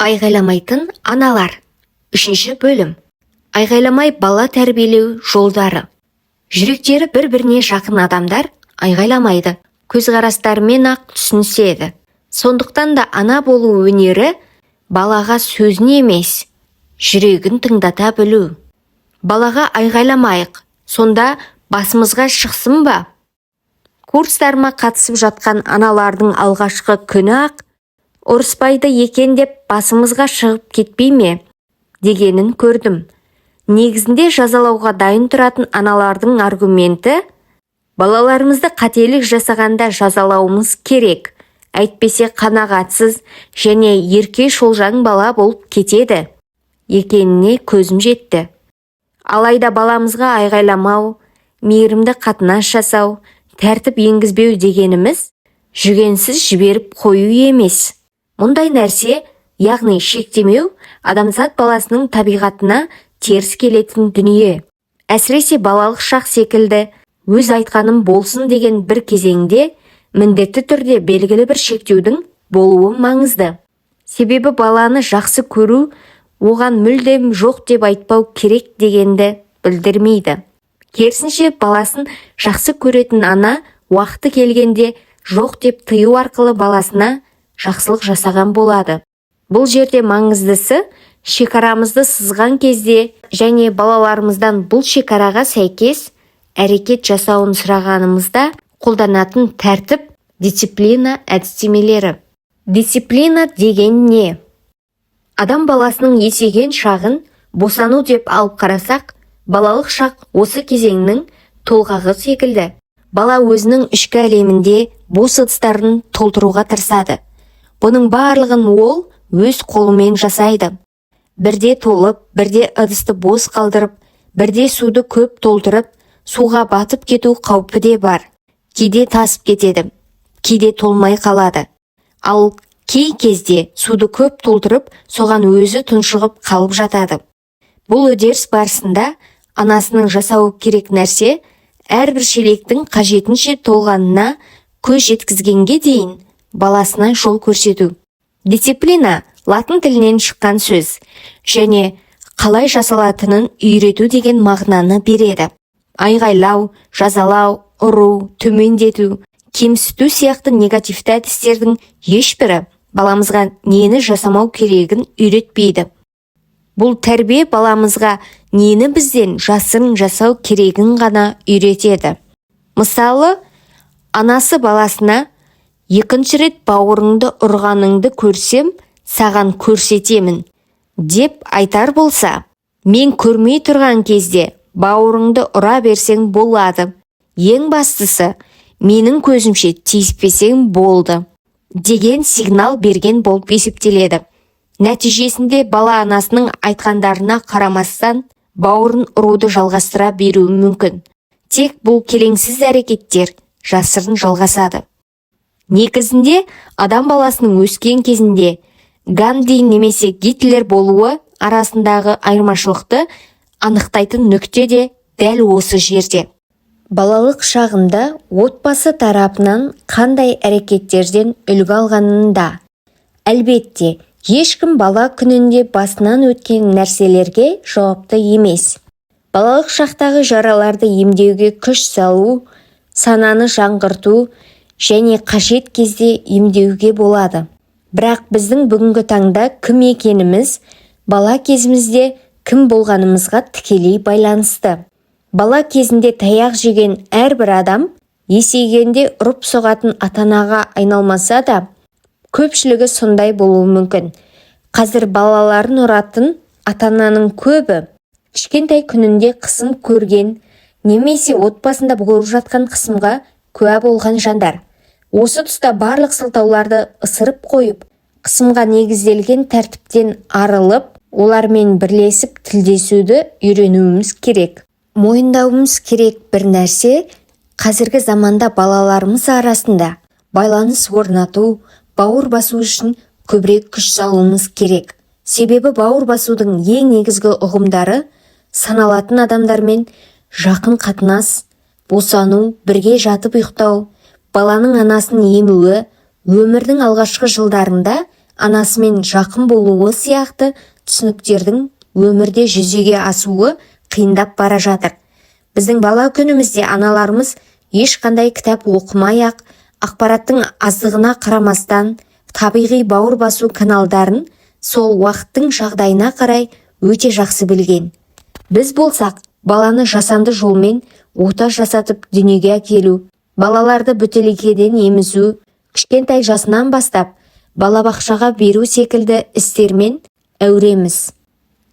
Айғайламайтын аналар. 3 бөлім. Айғайламай бала тәрбиелеу жолдары. Жүректері бір-біріне жақын адамдар айғайламайды. Көзқарастарымен ақ түсініседі. Сондықтан да ана болу өнері балаға сөзін емес, жүрегін тыңдата білу. Балаға айғайламайық, сонда басымызға шықсын ба? Курстарыма қатысып жатқан аналардың алғашқы күні ақ ұрыспайды екен деп басымызға шығып кетпей ме дегенін көрдім. Негізінде жазалауға дайын тұратын аналардың аргументі: балаларымызды қателік жасағанда жазалауымыз керек, әйтпесе қанағатсыз және ерке шолжаң бала болып кетеді екеніне көзім жетті. Алайда баламызға айғайламау, мейірімді қатынас жасау, тәртіп енгізбеу дегеніміз жүгенсіз жіберіп қою емес. Мұндай нәрсе, яғни шектемеу, адамзат баласының табиғатына теріс келетін дүние. Әсіресе балалық шақ секілді өз айтқаным болсын деген бір кезеңде міндетті түрде белгілі бір шектеудің болуы маңызды. Себебі баланы жақсы көру оған мүлдем жоқ деп айтпау керек дегенді білдірмейді. Керісінше баласын жақсы көретін ана уақыты келгенде жоқ деп тыю арқылы баласына жақсылық жасаған болады. Бұл жерде маңыздысы шекарамызды сызған кезде және балаларымыздан бұл шекараға сәйкес әрекет жасауын сұрағанымызда қолданатын тәртіп, дисциплина әдістемелері. Дисциплина деген не? Адам баласының есейген шағын босану деп алып қарасақ, балалық шақ осы кезеңнің толғағы секілді. Бала өзінің ішкі әлемінде бос ыдыстарын толтыруға тырысады. Бұның барлығын ол өз қолымен жасайды. Бірде толып, бірде ыдысты бос қалдырып, бірде суды көп толтырып, суға батып кету қаупі де бар. Кейде тасып кетеді, кейде толмай қалады. Ал кей кезде суды көп толтырып, соған өзі тұншығып қалып жатады. Бұл үдеріс барысында анасының жасауы керек нәрсе әрбір шелектің қажетінше толғанына көз жеткізгенге дейін баласына жол көрсету. Дисциплина латын тілінен шыққан сөз және қалай жасалатынын үйрету деген мағынаны береді. Айғайлау, жазалау, ұру, төмендету, кемсіту сияқты негативті әдістердің ешбірі баламызға нені жасамау керегін үйретпейді. Бұл тәрбие баламызға нені бізден жасырын жасау керегін ғана үйретеді. Мысалы, анасы баласына: екінші рет бауырыңды ұрғаныңды көрсем, саған көрсетемін деп айтар болса, мен көрмей тұрған кезде бауырыңды ұра берсең болады. Ең бастысы, менің көзімше тиіспесең болды деген сигнал берген болып есептеледі. Нәтижесінде бала анасының айтқандарына қарамастан бауырын ұруды жалғастыра беруі мүмкін. Тек бұл келеңсіз әрекеттер жасырын жалғасады. Негізінде адам баласының өскен кезінде Ганди немесе Гитлер болуы арасындағы айырмашылықты анықтайтын нүкте де дәл осы жерде. Балалық шағында отбасы тарапынан қандай әрекеттерден үлгі алғанында. Әлбетте, ешкім бала күнінде басынан өткен нәрселерге жауапты емес. Балалық шақтағы жараларды емдеуге күш салу, сананы жаңғырту және қажет кезде емдеуге болады. Бірақ біздің бүгінгі таңда кім екеніміз бала кезімізде кім болғанымызға тікелей байланысты. Бала кезінде таяқ жеген әрбір адам есейгенде ұрып соғатын ата-анаға айналмаса да, көпшілігі сондай болуы мүмкін. Қазір балаларын ұратын ата-ананың көбі кішкентай күнінде қысым көрген немесе отбасында болып жатқан қысымға куә болған жандар. Осы тұста барлық сылтауларды ысырып қойып, қысымға негізделген тәртіптен арылып, олармен бірлесіп тілдесуді үйренуіміз керек. Мойындауымыз керек бір нәрсе, қазіргі заманда балаларымыз арасында байланыс орнату, бауыр басу үшін көбірек күш салуымыз керек. Себебі бауыр басудың ең негізгі ұғымдары саналатын адамдармен жақын қатынас, босану, бірге жатып ұйықтау, баланың анасын емуі, өмірдің алғашқы жылдарында анасымен жақын болуы сияқты түсініктердің өмірде жүзеге асуы қиындап бара жатыр. Біздің бала күнімізде аналарымыз ешқандай кітап оқымай-ақ, ақпараттың аздығына қарамастан табиғи бауыр басу каналдарын сол уақыттың жағдайына қарай өте жақсы білген. Біз болсақ, баланы жасанды жолмен ота жасатып дүниеге әкелу, балаларды бөтелкеден емізу, кішкентай жасынан бастап балабақшаға беру секілді істермен әуреміз.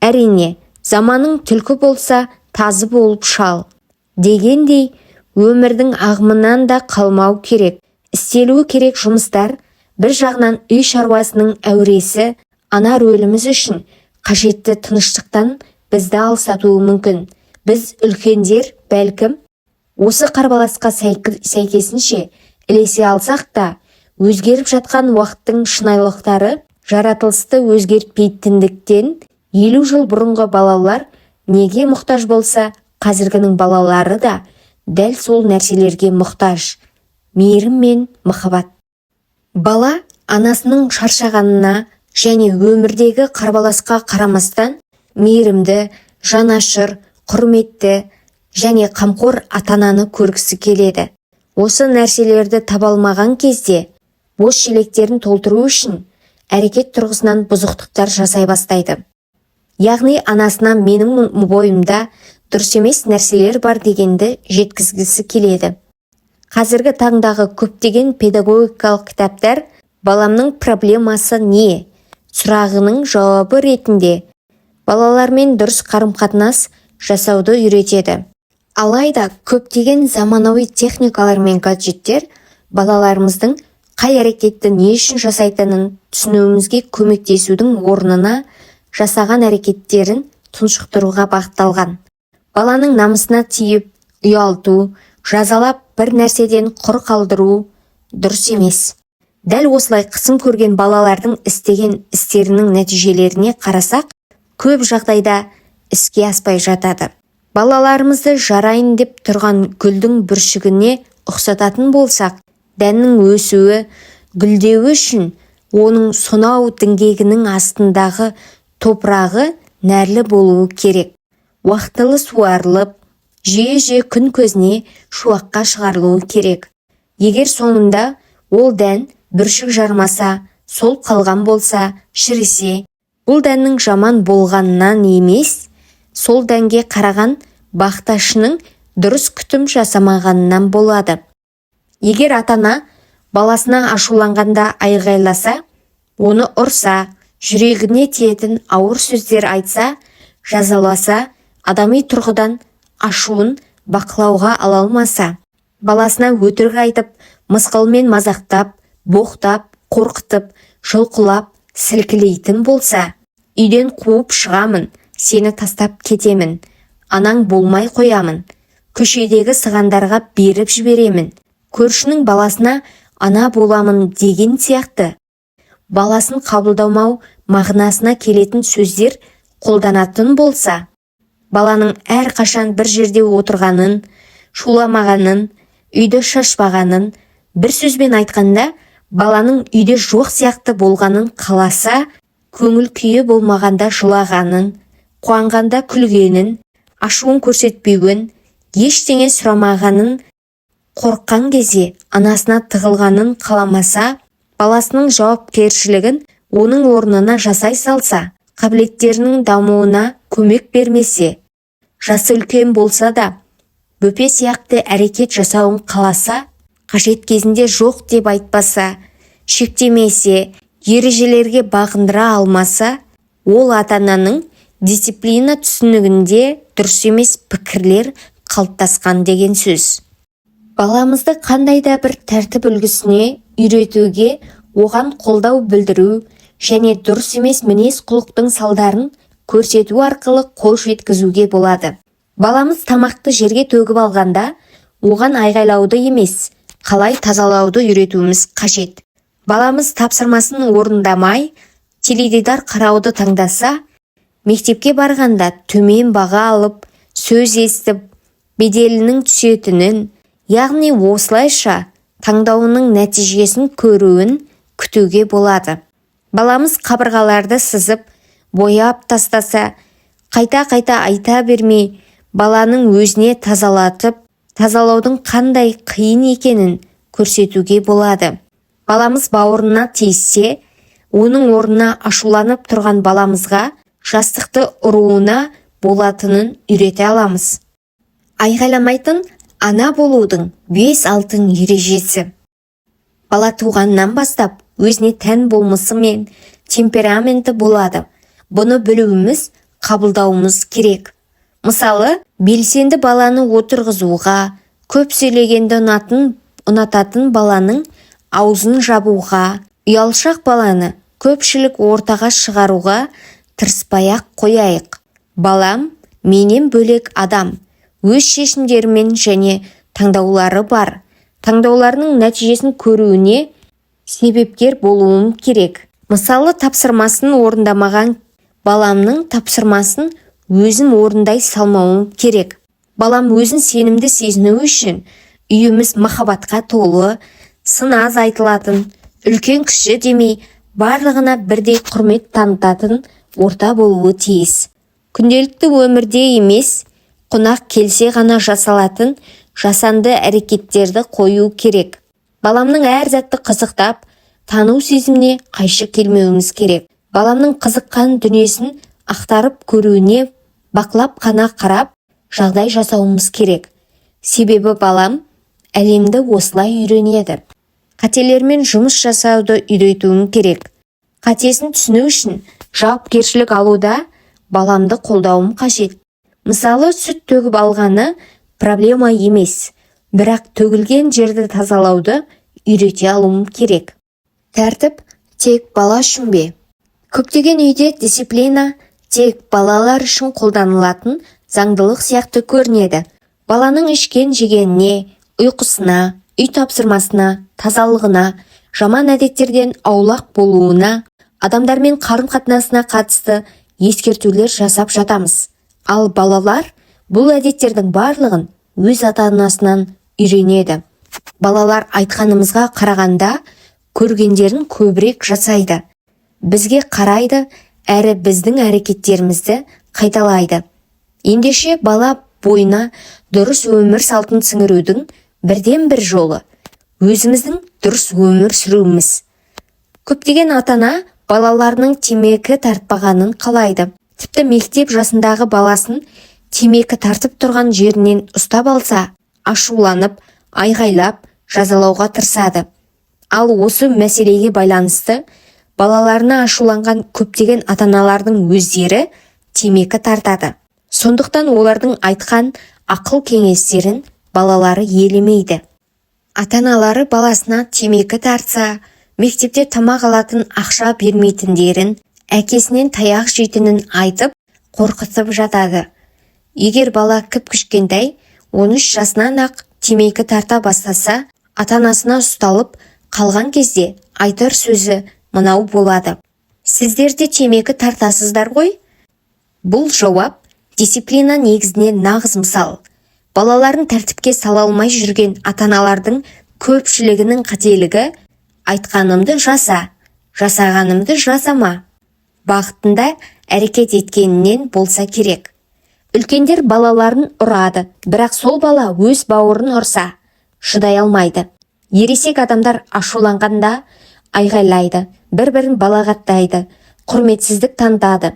Әрине, заманың түлкі болса, тазы болып шал дегендей, өмірдің ағымынан да қалмау керек. Істелуі керек жұмыстар бір жағынан үй шаруасының әуресі, ана рөліміз үшін қажетті тыныштықтан бізді алсатуы мүмкін. Біз үлкендер бәлкім осы қарбаласқа сәйкесінше ілесе алсақ та, өзгеріп жатқан уақыттың шынайлықтары жаратылысты өзгертпейтіндіктен 50 жыл бұрынғы балалар неге мұқтаж болса, қазіргінің балалары да дәл сол нәрселерге мұқтаж. Мейірім мен махаббат. Бала анасының шаршағанына және өмірдегі қарбаласқа қарамастан мейірімді, жанашыр, құрметті және қамқор ата-ананы көргісі келеді. Осы нәрселерді таба алмаған кезде бос шелектерін толтыру үшін әрекет тұрғысынан бұзықтықтар жасай бастайды. Яғни анасына менің бойымда дұрыс емес нәрселер бар дегенді жеткізгісі келеді. Қазіргі таңдағы көптеген педагогикалық кітаптар баламның проблемасы не сұрағының жауабы ретінде балалармен дұрыс қарым-қатынас жасауды үйретеді. Алайда көптеген заманауи техникалар мен гаджеттер балаларымыздың қай әрекетті не үшін жасайтынын түсінуімізге көмектесудің орнына жасаған әрекеттерін тұншықтыруға бағытталған. Баланың намысына тиіп, ұялту, жазалап бір нәрседен құр қалдыру дұрыс емес. Дәл осылай қысым көрген балалардың істеген істерінің нәтижелеріне қарасақ, көп жағдайда іске аспай жатады. Балаларымызды жарайын деп тұрған гүлдің бүршігіне ұқсататын болсақ, дәннің өсуі, гүлдеуі үшін оның сонау діңгегінің астындағы топырағы нәрлі болуы керек. Уақытылы суарылып, жиі-жиі күн көзіне шуаққа шығарылуы керек. Егер соңында ол дән бүршік жармаса, сол қалған болса, шірісе, бұл дәннің жаман болғанынан емес, сол дәнге қараған бақташының дұрыс күтім жасамағанынан болады. Егер ата-ана баласына ашуланғанда айғайласа, оны ұрса, жүрегіне тиетін ауыр сөздер айтса, жазаласа, адами тұрғыдан ашуын бақылауға ала алмаса, баласына өтірік айтып, мысқылмен мазақтап, боқтап, қорқытып, жұлқылап, сілкілейтін болса, үйден қуып шығамын, сені тастап кетемін, анаң болмай қоямын, көшедегі сығандарға беріп жіберемін, көршінің баласына ана боламын деген сияқты баласын қабылдамау мағынасына келетін сөздер қолданатын болса, баланың әрқашан бір жерде отырғанын, шуламағанын, үйді шашпағанын, бір сөзбен айтқанда баланың үйде жоқ сияқты болғанын қаласа, көңіл күйі болмағанда жылағанын, қуанғанда күлгенін, ашуын көрсетпеуін, ештеңе сұрамағанын, қорыққан кезде анасына тығылғанын қаламаса, баласының жауапкершілігін оның орнына жасай салса, қабілеттерінің дамуына көмек бермесе, жасы үлкен болса да, бөпе сияқты әрекет жасауын қаласа, қажет кезінде жоқ деп айтпаса, шектемесе, ережелерге бағындыра алмаса, ол ата-ананың дисциплина түсінігінде дұрыс емес пікірлер қалыптасқан деген сөз. Баламызды қандай да бір тәртіп үлгісіне үйретуге, оған қолдау білдіру және дұрыс емес мінез құлықтың салдарын көрсету арқылы қол жеткізуге болады. Баламыз тамақты жерге төгіп алғанда, оған айғайлауды емес, қалай тазалауды үйретуіміз қажет. Баламыз тапсырмасын орындамай, теледидар қарауды таңдаса, мектепке барғанда төмен баға алып, сөз естіп, беделінің түсетінін, яғни осылайша таңдауының нәтижесін көруін күтуге болады. Баламыз қабырғаларды сызып, бояп тастаса, қайта-қайта айта бермей, баланың өзіне тазалаудың қандай қиын екенін көрсетуге болады. Баламыз бауырына тиіссе, оның орнына ашуланып тұрған баламызға жастықты ұруына болатынын үйрете аламыз. Айғайламайтын ана болудың 5 алтын ережесі. Бала туғаннан бастап өзіне тән болмысы мен темпераменті болады. Бұны білуіміз, қабылдауымыз керек. Мысалы, белсенді баланы отырғызуға, көп сөйлегенді ұнататын баланың аузын жабуға, ұялшақ баланы көпшілік ортаға шығаруға тырыспай-ақ қояйық. Балам менен бөлек адам, өз шешімдерімен және таңдаулары бар. Таңдауларының нәтижесін көруіне себепкер болуым керек. Мысалы, тапсырмасын орындамаған баламның тапсырмасын өзім орындай салмауым керек. Балам өзін сенімді сезіну үшін үйіміз махаббатқа толы, сын аз айтылатын, үлкен кіші демей, барлығына бірдей құрмет танытатын орта болуы тиіс. Күнделікті өмірде емес, қонақ келсе ғана жасалатын жасанды әрекеттерді қою керек. Баламның әр затты қызықтап, тану сезіміне қайшы келмеуіміз керек. Баламның қызыққан дүниесін ақтарып көруіне бақылап қана қарап, жағдай жасауымыз керек. Себебі балам әлемді осылай үйренеді. Қателермен жұмыс жасауды үйретуім керек. Қатесін түсіну үшін жауапкершілік алуда баламды қолдауым қажет. Мысалы, сүт төгіп алғаны проблема емес, бірақ төгілген жерді тазалауды үйрете алуым керек. Тәртіп тек бала үшін бе? Көптеген үйде дисциплина тек балалар үшін қолданылатын заңдылық сияқты көрінеді. Баланың ішкен жегеніне, ұйқысына, үй тапсырмасына, тазалығына, жаман әдеттерден аулақ болуына, адамдармен қарым-қатынасына қатысты ескертулер жасап жатамыз. Ал балалар бұл әдеттердің барлығын өз ата-анасынан үйренеді. Балалар айтқанымызға қарағанда көргендерін көбірек жасайды. Бізге қарайды, әрі біздің әрекеттерімізді қайталайды. Ендеше бала бойына дұрыс өмір салтын сіңірудің бірден бір жолы өзіміздің дұрыс өмір сүруіміз. Көптеген ата-ана балаларының темекі тартпағанын қалайды. Тіпті мектеп жасындағы баласын темекі тартып тұрған жерінен ұстап алса, ашуланып, айғайлап, жазалауға тырысады. Ал осы мәселеге байланысты балаларына ашуланған көптеген ата-аналардың өздері темекі тартады. Сондықтан олардың айтқан ақыл кеңестерін балалары елемейді. Ата-аналары баласына темекі тартса, мектепте тамақ алатын ақша бермейтіндерін, әкесінен таяқ жейтінін айтып, қорқытып жатады. Егер бала кіп-кішкентай 13 жасынан ақ темекі тарта бастаса, ата-анасына ұсталып қалған кезде айтар сөзі мынау болады: сіздер де темекі тартасыздар ғой? Бұл жауап дисциплина негізіне нағыз мысал. Балаларын тәртіпке сала алмай жүрген ата-аналардың көпшілігінің қателігі айтқанымды жаса, жасағанымды жасама бағытында әрекет еткенінен болса керек. Үлкендер балаларын ұрады, бірақ сол бала өз бауырын ұрса, шыдай алмайды. Ересек адамдар ашуланғанда айғайлайды, бір-бірін балағаттайды, құрметсіздік танытады.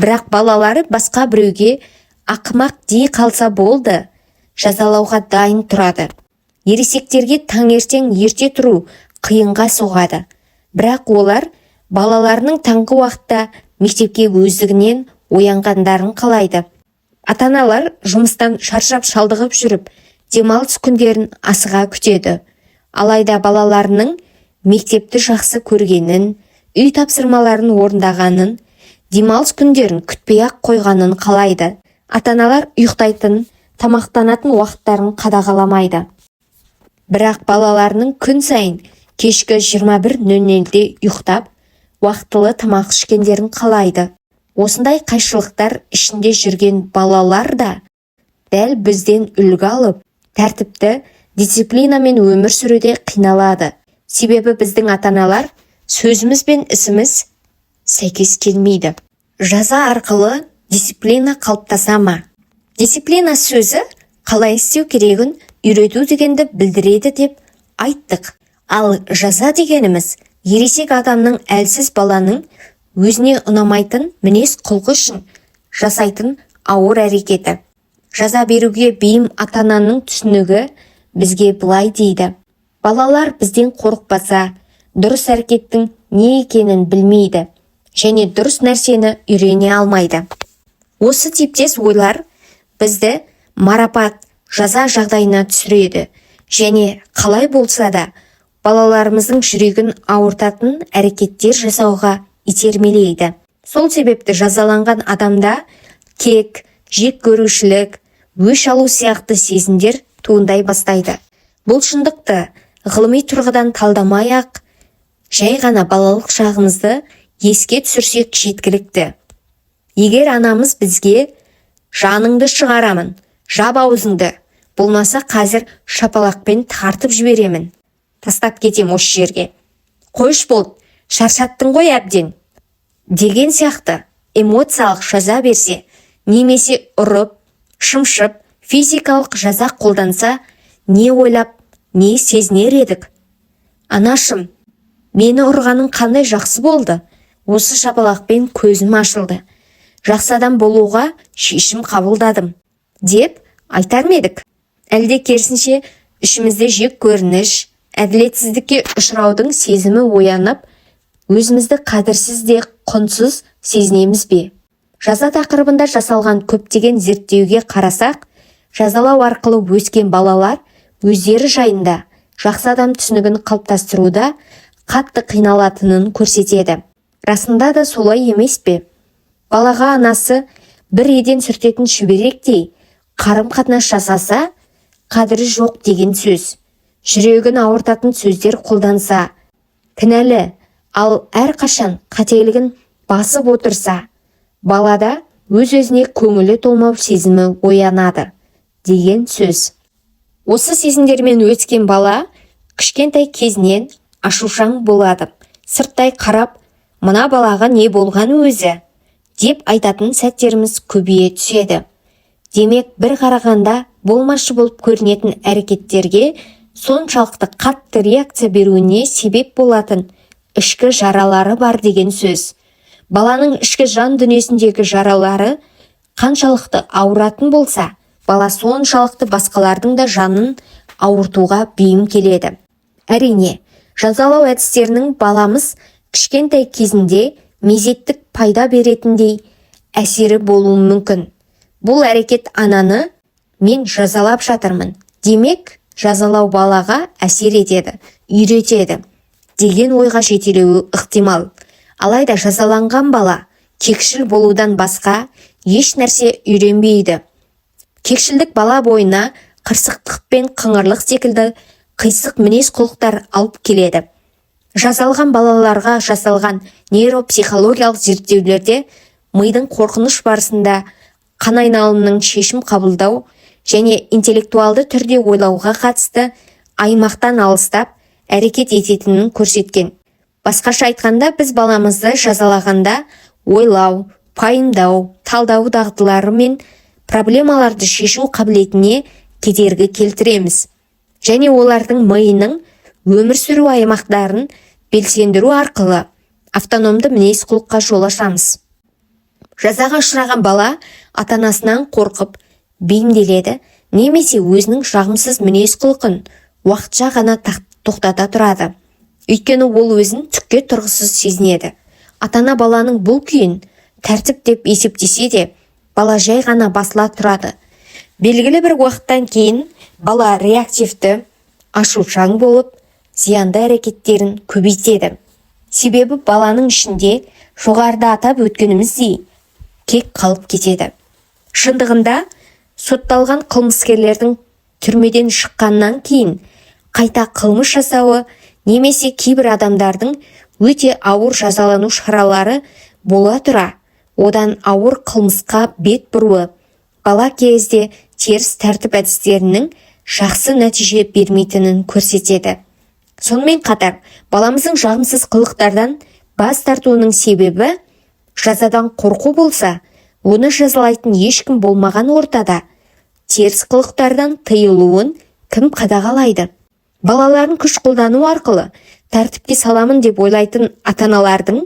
Бірақ балалары басқа біреуге ақымақ дей қалса болды, жазалауға дайын тұрады. Ересектерге таңертең ерте тұру қиынға соғады. Бірақ олар балаларының таңғы уақытта мектепке өздігінен оянғандарын қалайды. Ата-аналар жұмыстан шаршап шалдығып жүріп, демалыс күндерін асыға күтеді. Алайда балаларының мектепті жақсы көргенін, үй тапсырмаларын орындағанын, демалыс күндерін күтпей-ақ қойғанын қалайды. Ата-аналар ұйықтайтын, тамақтанатын уақыттарын қадағаламайды. Бірақ балаларының күн сайын кешкі 21:00-де ұйықтап, уақытылы тамақ ішкендерін қалайды. Осындай қайшылықтар ішінде жүрген балалар да дәл бізден үлгі алып, тәртіпті, дисциплинамен өмір сүруде қиналады. Себебі біздің ата-аналар сөзіміз бен ісіміз сәйкес келмейді. Жаза арқылы дисциплина қалыптаса ма? Дисциплина сөзі қалай істеу керегін үйрету дегенді білдіреді деп айттық. Ал жаза дегеніміз ересек адамның әлсіз баланың өзіне ұнамайтын мінез құлқы үшін жасайтын ауыр әрекеті. Жаза беруге бейім ата-ананың түсінігі бізге былай дейді: балалар бізден қорықпаса, дұрыс әрекеттің не екенін білмейді және дұрыс нәрсені үйрене алмайды. Осы типтес ойлар бізді марапат, жаза жағдайына түсіреді және қалай болса да балаларымыздың жүрегін ауыртатын әрекеттер жасауға итермелейді. Сол себепті жазаланған адамда кек, жек көрушілік, өш алу сияқты сезімдер туындай бастайды. Бұл шындықты ғылыми тұрғыдан талдамай-ақ, жай ғана балалық шағымызды еске түсірсек жеткілікті. Егер анамыз бізге жаныңды шығарамын, жап аузыңды, болмаса қазір шапалақпен тартып жіберемін, тастап кетем осы жерге, қойш бол, шаршаттың ғой әбден деген сияқты эмоциялық жаза берсе, немесе ұрып, шымшып, физикалық жаза қолданса, не ойлап, не сезінер едік? Анашым, мені ұрғаның қандай жақсы болды, осы шапалақпен көзім ашылды, жақсы адам болуға шешім қабылдадым деп айтар ма едік? Әлде керісінше ішімізде жек көрініш, әділетсіздікке ұшыраудың сезімі оянып, өзімізді қадірсіз де құнсыз сезінеміз бе? Жаза тақырыбында жасалған көптеген зерттеуге қарасақ, жазалау арқылы өскен балалар өздері жайында жақсы адам түсінігін қалыптастыруда қатты қиналатынын көрсетеді. Расында да солай емес пе? Балаға анасы бір еден сүртетін шүберектей қарым-қатынас жасаса, қадірі жоқ деген сөз, жүрегін ауыртатын сөздер қолданса, кінәлі, ал әрқашан қателігін басып отырса, балада өз-өзіне көңілі толмау сезімі оянады деген сөз. Осы сезімдермен өскен бала кішкентай кезінен ашушаң болады. Сырттай қарап, мына балаға не болған өзі деп айтатын сәттеріміз көбейе түседі. Демек, бір қарағанда болмашы болып көрінетін әрекеттерге соншалықты қатты реакция беруіне себеп болатын ішкі жаралары бар деген сөз. Баланың ішкі жан дүниесіндегі жаралары қаншалықты ауыратын болса, бала соншалықты басқалардың да жанын ауыртуға бейім келеді. Әрине, жазалау әдістерінің баламыз кішкентай кезінде мезеттік пайда беретіндей әсері болуы мүмкін. Бұл әрекет ананы мен жазалап жатырмын, демек жазалау балаға әсер етеді, үйретеді деген ойға жетелеуі ықтимал. Алайда жазаланған бала кекшіл болудан басқа еш нәрсе үйренбейді. Кекшілдік бала бойына қырсықтық пен қыңырлық секілді қисық мінез құлықтар алып келеді. Жазалған балаларға жасалған нейропсихологиялық зерттеулерде мидың қорқыныш барысында қан айналымының шешім қабылдау және интеллектуалды түрде ойлауға қатысты аймақтан алыстап әрекет ететінін көрсеткен. Басқаша айтқанда, біз баламызды жазалағанда ойлау, пайымдау, талдау дағдылары мен проблемаларды шешу қабілетіне кедергі келтіреміз. Және олардың миының өмір сүру аймақтарын белсендіру арқылы автономды мінез құлыққа жол ашамыз. Жазаға ұшыраған бала ата-анасынан қорқып бейімделеді, немесе өзінің жағымсыз мінез құлқын уақытша ғана тоқтата тұрады. Өйткені ол өзін түкке тұрғысыз сезінеді. Ата-ана баланың бұл күйін тәртіп деп есептесе де, бала жай ғана басыла тұрады. Белгілі бір уақыттан кейін бала реактивті, ашушаң болып, зиянды әрекеттерін көбейтеді. Себебі баланың ішінде жоғарыда атап өткеніміздей кек қалып кетеді. Шындығында, сотталған қылмыскерлердің түрмеден шыққаннан кейін қайта қылмыс жасауы немесе кейбір адамдардың өте ауыр жазалану шаралары бола тұра, одан ауыр қылмысқа бет бұруы бала кезде теріс тәртіп әдістерінің жақсы нәтиже бермейтінін көрсетеді. Сонымен қатар, баламыздың жағымсыз қылықтардан Бас тартуының себебі жазадан қорқу болса, оны жазалайтын ешкім болмаған ортада теріс қылықтардан тыйылуын кім қадағалайды? Балаларын күш қолдану арқылы тәртіпке саламын деп ойлайтын ата-аналардың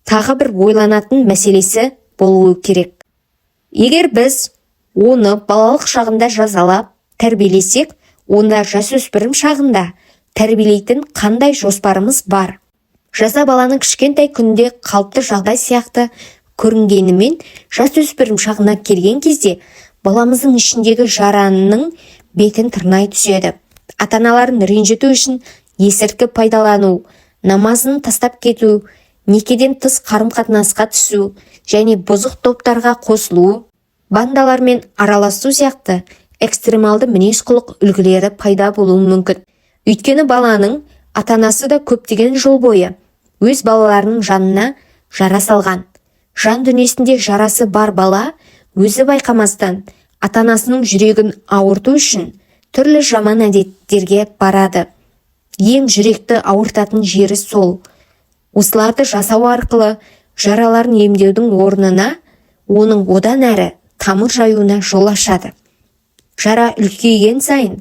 тағы бір ойланатын мәселесі болуы керек. Егер біз оны балалық шағында жазалап, тәрбиелесек, онда жасөспірім шағында тәрбиелейтін қандай жоспарымыз бар? Жаза баланың кішкентай күнде қалыпты жағдай сияқты көрінгенімен, жасөспірім шағына келген кезде баламыздың ішіндегі жараның бетін тырнай түседі. Ата-аналарын ренжіту үшін есірткі пайдалану, намазын тастап кету, некеден тыс қарым-қатынасқа түсу және бұзық топтарға қосылу, бандалармен араласу сияқты экстремалды мінез-құлық үлгілері пайда болуы мүмкін. Өйткені баланың ата-анасы да көптеген жыл бойы өз балаларының жанына жара салған. Жан дүниесінде жарасы бар бала өзі байқамастан ата-анасының жүрегін ауырту үшін түрлі жаман әдеттерге барады. Ең жүректі ауыртатын жері сол. Осыларды жасау арқылы жараларын емдеудің орнына оның одан әрі тамыр жаюына жол ашады. Жара үлкейген сайын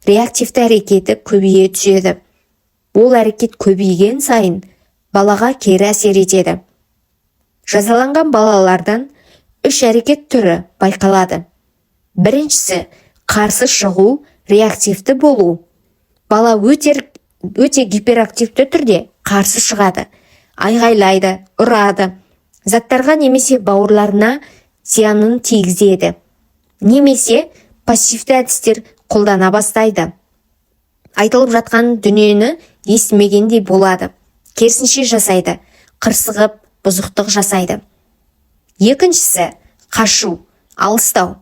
реактивті әрекеті көбейе түседі. Ол әрекет көбейген сайын балаға кері әсер етеді. Жазаланған балалардан 3 әрекет түрі байқалады. Біріншісі, қарсы шығу, реактивті болу. Бала өте гиперактивті түрде қарсы шығады, айғайлайды, ұрады, заттарға немесе бауырларына зиянын тигізеді. Немесе пассивті әдістер қолдана бастайды. Айтылып жатқан дүниені естімегендей болады. Керісінше жасайды, қырсығып, бұзықтық жасайды. Екіншісі, қашу, алыстау.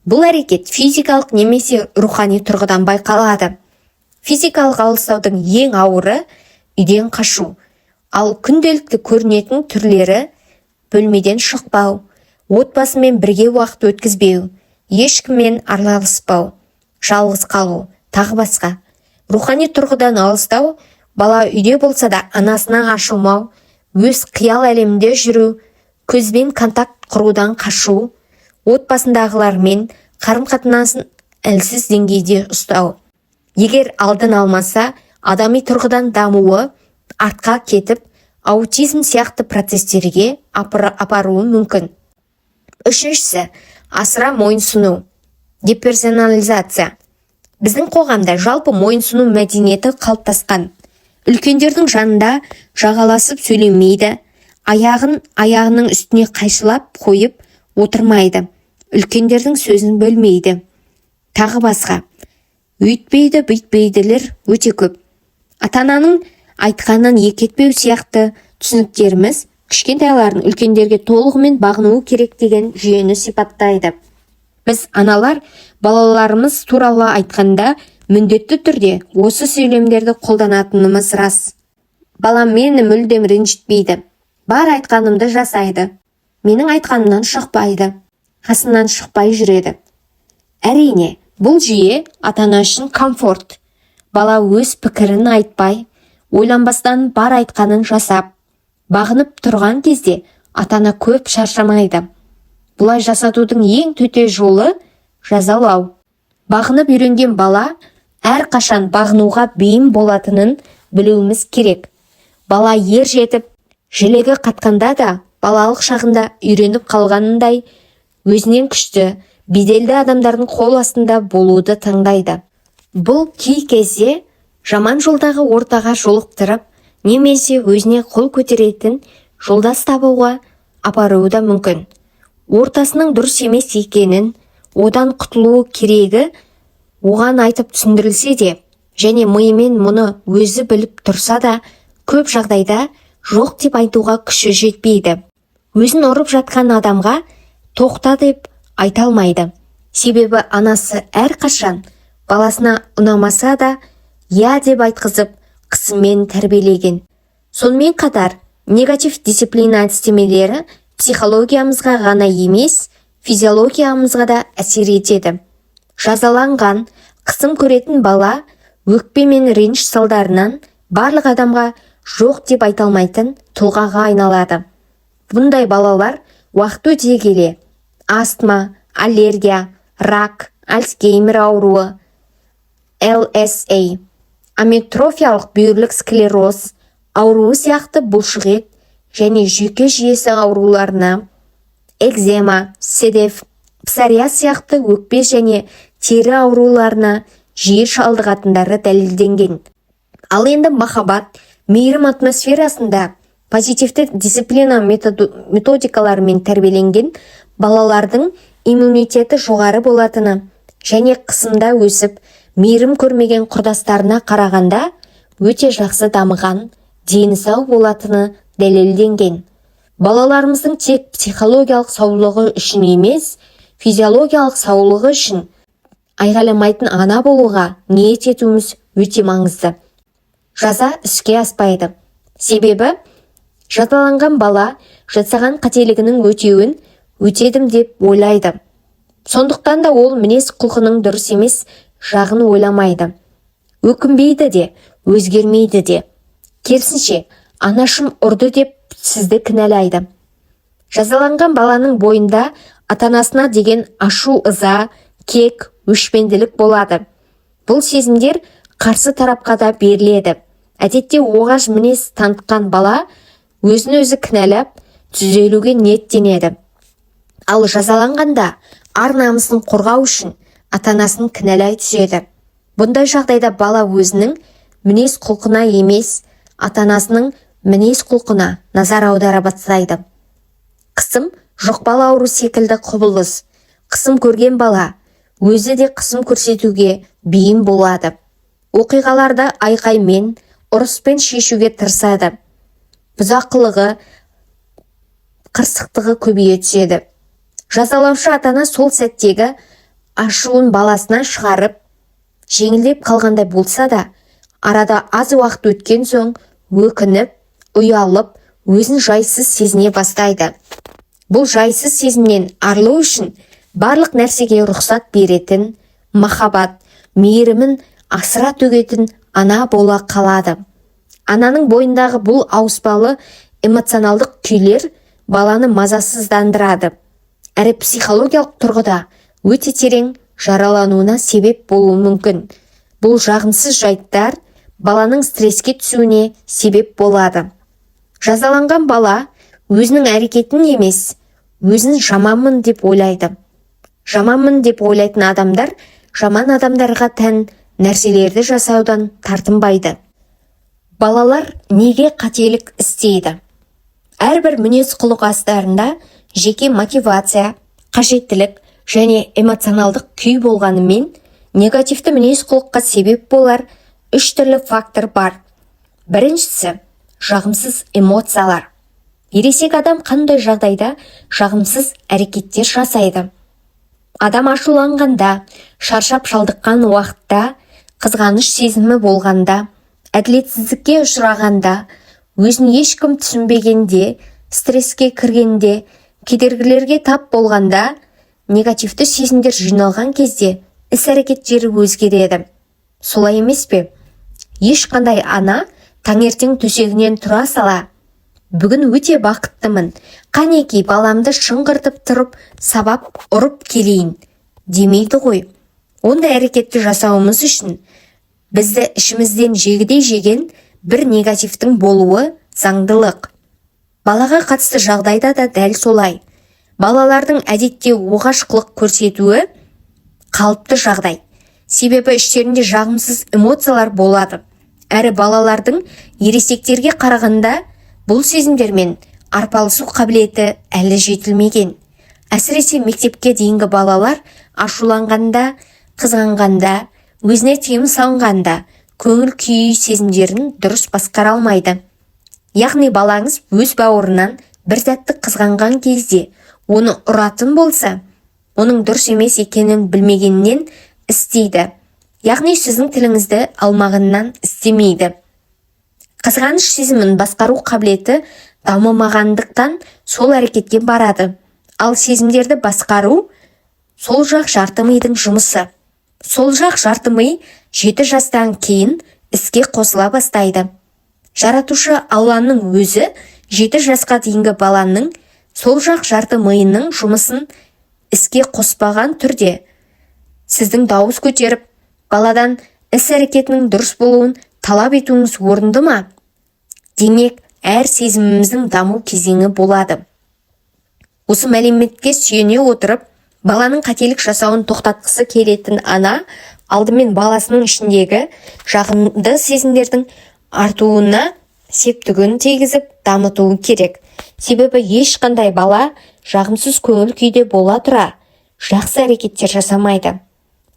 Бұл әрекет физикалық немесе рухани тұрғыдан байқалады. Физикалық алыстаудың ең ауыры үйден қашу. Ал күнделікті көрінетін түрлері бөлмеден шықпау, отбасымен бірге уақыт өткізбеу, ешкіммен араласпау, жалғыз қалу, тағы басқа. Рухани тұрғыдан алыстау, бала үйде болса да анасына ашылмау, өз қиял әлемінде жүру, көзбен контакт құрудан қашу, отбасындағылармен қарым-қатынасын әлсіз деңгейде ұстау. Егер алдын алмаса, адами тұрғыдан дамуы артқа кетіп, аутизм сияқты процестерге апаруы мүмкін. Үшіншісі, асыра мойынсыну, деперсонализация. Біздің қоғамда жалпы мойынсыну мәдениеті қалыптасқан. Үлкендердің жанында жағаласып сөйлемейді, аяғының үстіне қайшылап қойып отырмайды, үлкендердің сөзін бөлмейді. Тағы басқа. Өйтпейді, бүйтпейділер өте көп. Ата-ананың айтқанын екетпеу сияқты түсініктеріміз кішкентайлардың үлкендерге толығымен бағынуы керек деген жүйені сипаттайды. Біз аналар балаларымыз туралы айтқанда міндетті түрде осы сөйлемдерді қолданатынымыз рас. Балам мені мүлдем ренжітпейді. Бар айтқанымды жасайды. Менің айтқанымнан шықпайды. Қасымнан шықпай жүреді. Әрине, бұл жүйе ата-ана үшін комфорт. Бала өз пікірін айтпай, ойланбастан бар айтқанын жасап, бағынып тұрған кезде ата-ана көп шаршамайды. Бұлай жасатудың ең төте жолы жазалау. Бағынып үйренген бала әрқашан бағынуға бейім болатынын білуіміз керек. Бала ер жетіп, желегі қатқанда да балалық шағында үйреніп қалғанындай өзінен күшті, беделді адамдардың қол астында болуды таңдайды. Бұл кей кезде жаман жолдағы ортаға жолықтырып, немесе өзіне қол көтеретін жолдас табуға апаруы да мүмкін. Ортасының дұрыс емес екенін, одан құтылуы керегі оған айтып түсіндірілсе де, және миымен мұны өзі біліп тұрса да, көп жағдайда жоқ деп айтуға күші жетпейді. Өзін ұрып жатқан адамға тоқта деп айта алмайды. Себебі анасы әрқашан баласына ұнамаса да, я деп айтқызып, қысыммен тәрбиелеген. Сонымен қатар, негатив дисциплина әдістемелері психологиямызға ғана емес, физиологиямызға да әсер етеді. Жазаланған, қысым көретін бала өкпе мен реніш салдарынан барлық адамға жоқ деп айта алмайтын тұлғаға айналады. Бұндай балалар уақыт өте келе астма, аллергия, рак, Альцгеймер ауруы, ЛСА, амиотрофиялық бүйірлік склероз ауруы сияқты бұлшықет және жүйке жүйесі ауруларына, экзема, седеф, псориаз сияқты өкпе және тері ауруларына жиі шалдығатындары дәлелденген. Ал енді махаббат, мейірім атмосферасында позитивті дисциплина методикаларымен тәрбиеленген балалардың иммунитеті жоғары болатыны және қысымда өсіп, мейірім көрмеген құрдастарына қарағанда өте жақсы дамыған, дені сау болатыны дәлелденген. Балаларымыздың тек психологиялық саулығы үшін емес, физиологиялық саулығы үшін айғайламайтын ана болуға ниет етуіміз өте маңызды. Жаза іске аспайды. Себебі жазаланған бала жасаған қателігінің өтеуін өтедім деп ойлайды. Сондықтан да ол мінез құлқының дұрыс емес жағын ойламайды. Өкінбейді де, өзгермейді де. Керісінше, анашым ұрды деп сізді кінәлайды. Жазаланған баланың бойында ата-анасына деген ашу, ыза, кек, өшпенділік болады. Бұл сезімдер қарсы тарапқа да беріледі. Әдетте оғаш мінез танытқан бала өзін өзі кінәлап, түзелуге ниеттенеді. Ал жазаланғанда ар-намысын қорғау үшін ата-анасын кінәлай түседі. Бұндай жағдайда бала өзінің мінез құлқына емес, ата-анасының мінез құлқына назар аудара бастайды. Қысым жұқпалы ауру секілді құбылыс. Қысым көрген бала өзі де қысым көрсетуге бейім болады. Оқиғаларды айқаймен, ұрыспен шешуге тырысады. Бұзақылығы, қырсықтығы көбейе түседі. Жазалаушы ата-ана сол сәттегі ашуын баласына шығарып, жеңілдеп қалғандай болса да, арада аз уақыт өткен соң өкініп, ұялып, өзін жайсыз сезіне бастайды. Бұл жайсыз сезімнен арылу үшін барлық нәрсеге рұқсат беретін, махаббат, мейірімін асыра төгетін ана бола қалады. Ананың бойындағы бұл ауыспалы эмоционалдық күйлер баланы мазасыздандырады. Әрі психологиялық тұрғыда өте терең жаралануына себеп болуы мүмкін. Бұл жағымсыз жайттар баланың стресске түсуіне себеп болады. Жазаланған бала өзінің әрекетін емес, өзін жаманмын деп ойлайды. Жаманмын деп ойлайтын адамдар жаман адамдарға тән нәрселерді жасаудан тартынбайды. Балалар неге қателік істейді? Әрбір мінез құлық астарында жеке мотивация, қажеттілік және эмоционалдық күй болғанымен, негативті мінез құлыққа себеп болар үш түрлі фактор бар. Біріншісі, жағымсыз эмоциялар. Ересек адам қандай жағдайда жағымсыз әрекеттер жасайды? Адам ашуланғанда, шаршап шалдыққан уақытта, қызғаныш сезімі болғанда, әділетсіздікке ұшырағанда, өзін ешкім түсінбегенде, стресске кіргенде, кедергілерге тап болғанда, негативті сезімдер жиналған кезде іс-әрекеттері өзгереді. Солай емес пе? Ешқандай ана таңертең төсегінен тұра сала, бүгін өте бақыттымын, қанеки баламды шыңғыртып тұрып, сабап, ұрып келейін демейді ғой. Ондай әрекетті жасауымыз үшін бізді ішімізден жегідей жеген бір негативтің болуы заңдылық. Балаға қатысты жағдайда да дәл солай. Балалардың әдетте оғашқылық көрсетуі қалыпты жағдай. Себебі іштерінде жағымсыз эмоциялар болады. Әрі балалардың ересектерге қарағанда бұл сезімдермен арпалысу қабілеті әлі жетілмеген. Әсіресе мектепке дейінгі балалар ашуланғанда, қызғанғанда, өзіне тыйым салынғанда көңіл күй сезімдерін дұрыс басқара алмайды. Яғни балаңыз өз бауырынан бір сәтті қызғанған кезде оны ұратын болса, оның дұрыс емес екенін білмегеннен істейді. Яғни сіздің тіліңізді алмағынан істемейді. Қызғаныш сезімін басқару қабілеті дамымағандықтан сол әрекетке барады. Ал сезімдерді басқару сол жақ жарты мидың жұмысы. Сол жақ жарты ми 7 жастан кейін іске қосыла бастайды. Жаратушы Алланың өзі 7 жасқа дейінгі баланың сол жақ жарты миының жұмысын іске қоспаған түрде сіздің дауыс көтеріп, баладан іс-әрекетінің дұрыс болуын талап етуіңіз орынды ма? Демек, әр сезіміміздің даму кезеңі болады. Осы мәліметке сүйене отырып, баланың қателік жасауын тоқтатқысы келетін ана алдымен баласының ішіндегі жағымды сезімдердің артуына септігін тигізіп дамытуы керек. Себебі ешқандай бала жағымсыз көңіл күйде бола тұра жақсы әрекеттер жасамайды.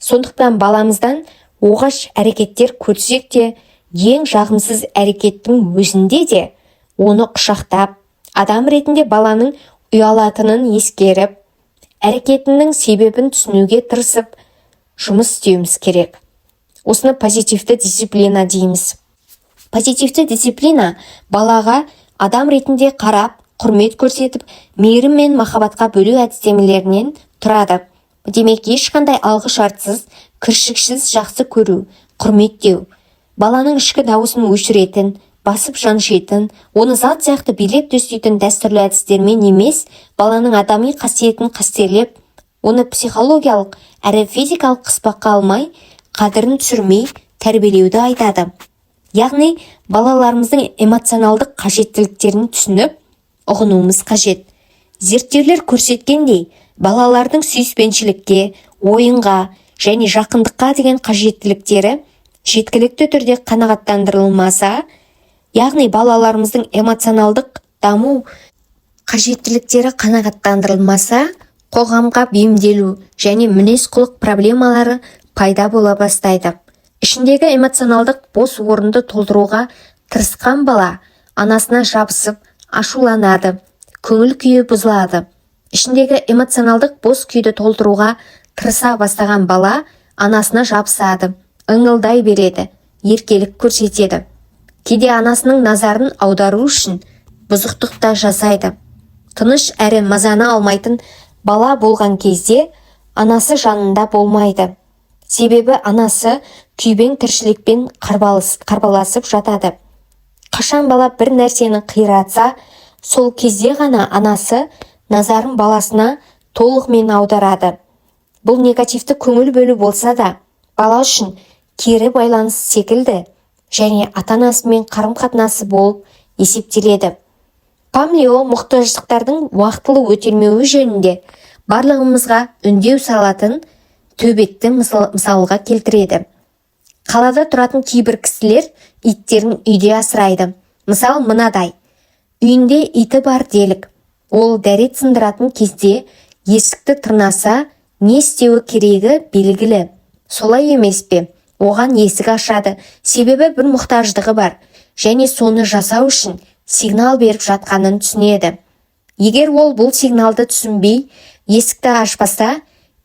Сондықтан баламыздан оғаш әрекеттер көрсек те, ең жағымсыз әрекеттің өзінде де оны құшақтап, адам ретінде баланың ұялатынын ескеріп, әрекетінің себебін түсінуге тырысып, жұмыс істеуіміз керек. Осыны позитивті дисциплина дейміз. Позитивті дисциплина балаға адам ретінде қарап, құрмет көрсетіп, мейірім мен махаббатқа бөлу әдістемелерінен тұрады. Демек, ешқандай алғы-шартсыз, кіршіксіз жақсы көру, құрметтеу, баланың ішкі дауысын өшіретін, басып жаншитын, оны зат сияқты билеп төстейтін дәстүрлі әдістермен емес, баланың адами қасиетін қастерлеп, оны психологиялық әрі физикалық қыспаққа алмай, қадірін түсірмей тәрбиелеуді айтады. Яғни, балаларымыздың эмоционалдық қажеттіліктерін түсініп, ұғынуымыз қажет. Зерттеулер көрсеткендей, балалардың сүйіспеншілікке, ойынға және жақындыққа деген қажеттіліктері жеткілікті түрде қанағаттандырылмаса, яғни балаларымыздың эмоционалдық даму қажеттіліктері қанағаттандырылмаса, қоғамға бейімделу және мінез-құлық проблемалары пайда бола бастайды. Ішіндегі эмоционалдық бос орынды толтыруға тырысқан бала анасына жабысып, ашуланады, көңіл күйі бұзылады. Ішіндегі эмоционалдық бос күйді толтыруға тырыса бастаған бала анасына жабысады, ыңылдай береді, еркелік көрсетеді. Кейде анасының назарын аудару үшін бұзықтық та жасайды. Тыныш әрі мазаны алмайтын бала болған кезде анасы жанында болмайды. Себебі анасы күйбең тіршілікпен қарбаласып жатады. Қашан бала бір нәрсені қиратса, сол кезде ғана анасы назарын баласына толығымен аударады. Бұл негативті көңіл бөлу болса да, бала үшін кері байланыс секілді және ата-анасымен қарым-қатынасы болып есептеледі. Памлио мұқтаждықтардың уақытылы өтелмеуі жөнінде барлығымызға үндеу салатын төбетті мысалға келтіреді. Қалада тұратын кейбір кісілер иттерін үйде асырайды. Мысал мынадай: үйінде иті бар делік. Ол дәрет сындыратын кезде есікті тырнаса, не істеуі керегі белгілі. Солай емес пе? Оған есік ашады, себебі бір мұқтаждығы бар және соны жасау үшін сигнал беріп жатқанын түсінеді. Егер ол бұл сигналды түсінбей, есікті ашпаса,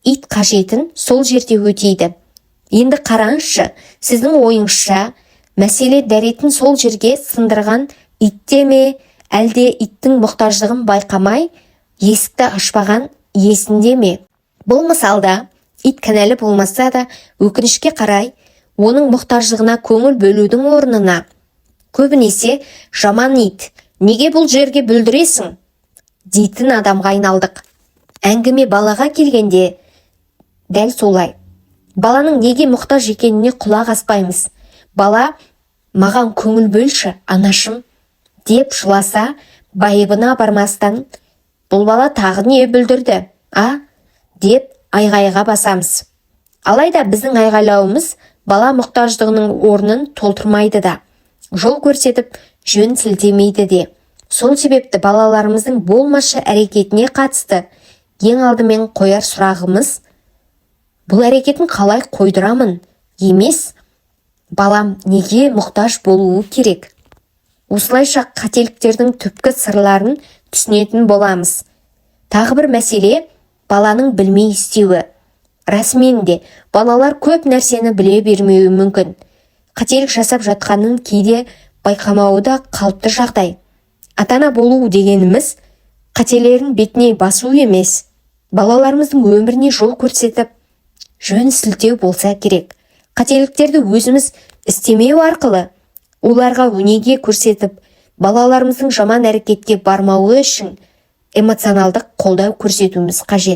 ит қажетін сол жерде өтейді. Енді қараңызшы, сіздің ойыңызша, мәселе дәретін сол жерге сындырған итте ме, әлде иттің мұқтаждығын байқамай, есікті ашпаған есінде ме? Бұл мысалда ит кінәлі болмаса да, өкінішке қарай, оның мұқтаждығына көңіл бөлудің орнына көбінесе жаман ит, неге бұл жерге бүлдіресің дейтін адамға айналдық. Әңгіме балаға келгенде дәл солай. Баланың неге мұқтаж екеніне құлақ аспаймыз. Бала маған көңіл бөлші, анашым деп жыласа, байыбына бармастан, бұл бала тағы не бүлдірді, деп айғайға басамыз. Алайда біздің айғайлауымыз бала мұқтаждығының орнын толтырмайды да, жол көрсетіп жөн сілтемейді де. Сол себепті балаларымыздың болмашы әрекетіне қатысты ең алдымен қояр сұрағымыз: бұл әрекетін қалай қойдырамын? Емес, балам неге мұқтаж болуы керек? Осылайша қателіктердің түпкі сырларын түсінетін боламыз. Тағы бір мәселе баланың білмей істеуі. Расымен де балалар көп нәрсені біле бермеуі мүмкін. Қателік жасап жатқанын кейде байқамауы да қалыпты жағдай. Ата-ана болу дегеніміз қателерін бетіне басу емес, балаларымыздың өміріне жол көрсетіп, жөн сілтеу болса керек. Қателіктерді өзіміз істемеу арқылы оларға өнеге көрсетіп, балаларымыздың жаман әрекетке бармауы үшін эмоционалдық қолдау көрсетуіміз қажет.